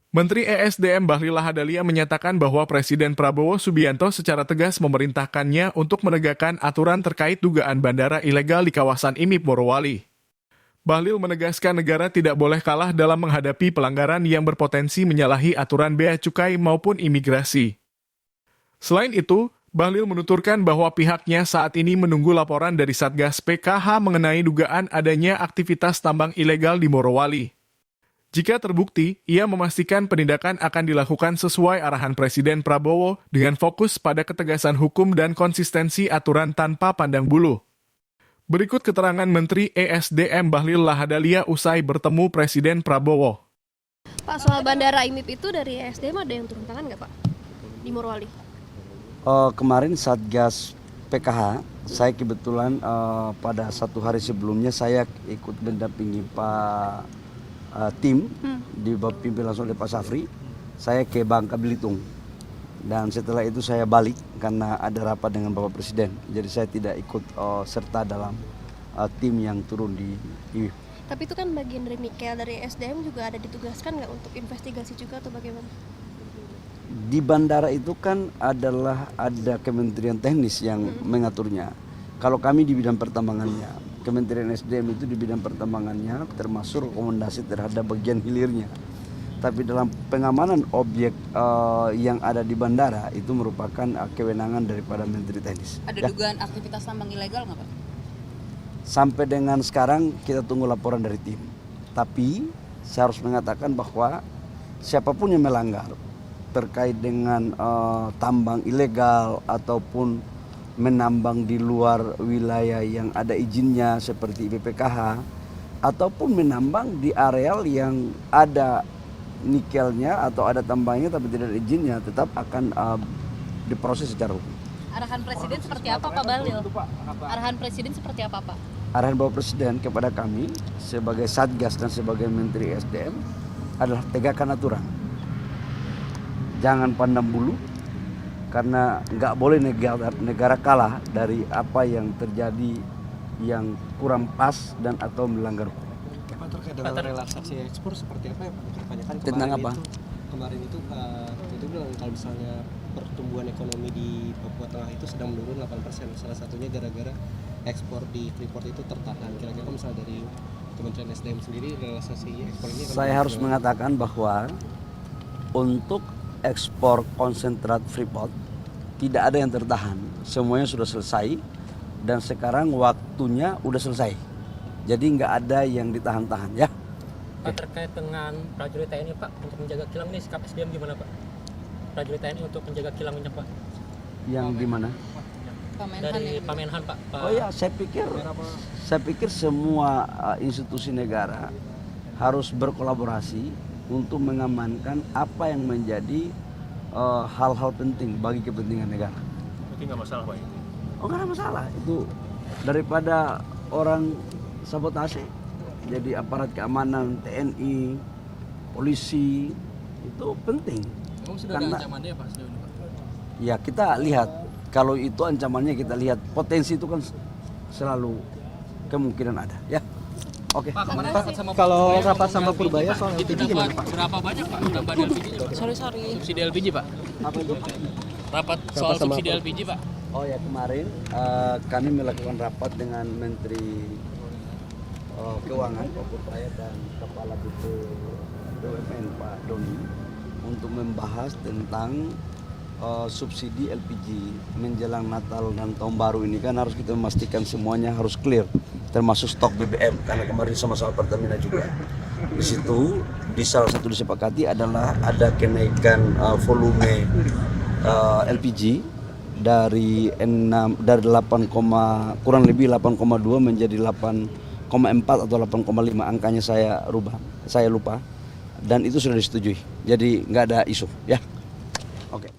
Menteri ESDM Bahlil Lahadalia menyatakan bahwa Presiden Prabowo Subianto secara tegas memerintahkannya untuk menegakkan aturan terkait dugaan bandara ilegal di kawasan IMIP Morowali. Bahlil menegaskan negara tidak boleh kalah dalam menghadapi pelanggaran yang berpotensi menyalahi aturan bea cukai maupun imigrasi. Selain itu, Bahlil menuturkan bahwa pihaknya saat ini menunggu laporan dari Satgas PKH mengenai dugaan adanya aktivitas tambang ilegal di Morowali. Jika terbukti, ia memastikan penindakan akan dilakukan sesuai arahan Presiden Prabowo dengan fokus pada ketegasan hukum dan konsistensi aturan tanpa pandang bulu. Berikut keterangan Menteri ESDM Bahlil Lahadalia usai bertemu Presiden Prabowo. Pak, soal bandara IMIP itu dari ESDM ada yang turun tangan nggak Pak di Morowali? Kemarin Satgas PKH, saya kebetulan pada satu hari sebelumnya saya ikut mendampingi Pak tim dipimpin langsung oleh Pak Safri. Saya ke Bangka Belitung dan setelah itu saya balik karena ada rapat dengan Bapak Presiden. Jadi saya tidak ikut serta dalam tim yang turun di IWIP. Tapi itu kan bagian dari nikel, dari SDM juga ada ditugaskan nggak untuk investigasi juga atau bagaimana? Di bandara itu kan ada Kementerian Teknis yang mengaturnya. Kalau kami di bidang pertambangannya, Kementerian SDM itu di bidang pertambangannya termasuk rekomendasi terhadap bagian hilirnya. Tapi dalam pengamanan objek yang ada di bandara itu merupakan kewenangan daripada Menteri Teknis. Ada dugaan aktivitas tambang ilegal nggak Pak? Sampai dengan sekarang kita tunggu laporan dari tim. Tapi saya harus mengatakan bahwa siapapun yang melanggar terkait dengan tambang ilegal ataupun menambang di luar wilayah yang ada izinnya seperti BPKH ataupun menambang di areal yang ada nikelnya atau ada tambangnya tapi tidak ada izinnya, tetap akan diproses secara hukum. Arahan Presiden seperti apa Pak Bahlil? Arahan Presiden seperti apa Pak? Arahan Bapak Presiden kepada kami sebagai Satgas dan sebagai Menteri SDM adalah tegakkan aturan. Jangan pandang bulu, karena nggak boleh negara kalah dari apa yang terjadi yang kurang pas dan atau melanggar hukum. Pak, terkait dengan relaksasi ekspor seperti apa ya Pak? Kebanyakan Tentang apa? Kemarin itu itu bilang kalau misalnya pertumbuhan ekonomi di Papua Tengah itu sedang menurun 8%. Salah satunya gara-gara ekspor di Freeport itu tertahan. Kira-kira misalnya dari Kementerian SDM sendiri relaksasi ekspor ini Saya harus mengatakan bahwa untuk ekspor konsentrat Freeport tidak ada yang tertahan, semuanya sudah selesai dan sekarang waktunya udah selesai, jadi nggak ada yang ditahan-tahan ya. Pak, terkait dengan prajurit TNI Pak untuk menjaga kilang ini, sikap SDM gimana Pak? Prajurit TNI untuk menjaga kilang minyak Pak? Yang di mana? Dari Pamenhan Pak. Oh ya, saya pikir semua institusi negara harus berkolaborasi untuk mengamankan apa yang menjadi hal-hal penting bagi kepentingan negara. Berarti nggak masalah Pak? Oh, nggak ada masalah, itu daripada orang sabotase. Jadi aparat keamanan TNI, polisi itu penting. Sudah ada ancamannya Pak? Ya kita lihat, kalau itu ancamannya kita lihat, potensi itu kan selalu kemungkinan ada ya. Oke. Pak, kemarin rapat sama kalau rapat sama Purbaya soal itu LPG gimana Pak? berapa banyak Pak tambahan LPG-nya Pak? Sorry. Subsidi LPG Pak? Apa itu? Rapat soal subsidi LPG Pak? Oh ya, kemarin kami melakukan rapat dengan Menteri Keuangan Pak Purbaya dan Kepala Biro BUMN Pak Doni untuk membahas tentang subsidi LPG menjelang Natal dan Tahun Baru ini. Kan harus kita memastikan semuanya harus clear, termasuk stok BBM karena kemarin sama-sama Pertamina juga. Di situ di salah satu disepakati adalah ada kenaikan volume LPG dari 8, kurang lebih 8,2 menjadi 8,4 atau 8,5, angkanya saya lupa, dan itu sudah disetujui, jadi nggak ada isu ya. Oke.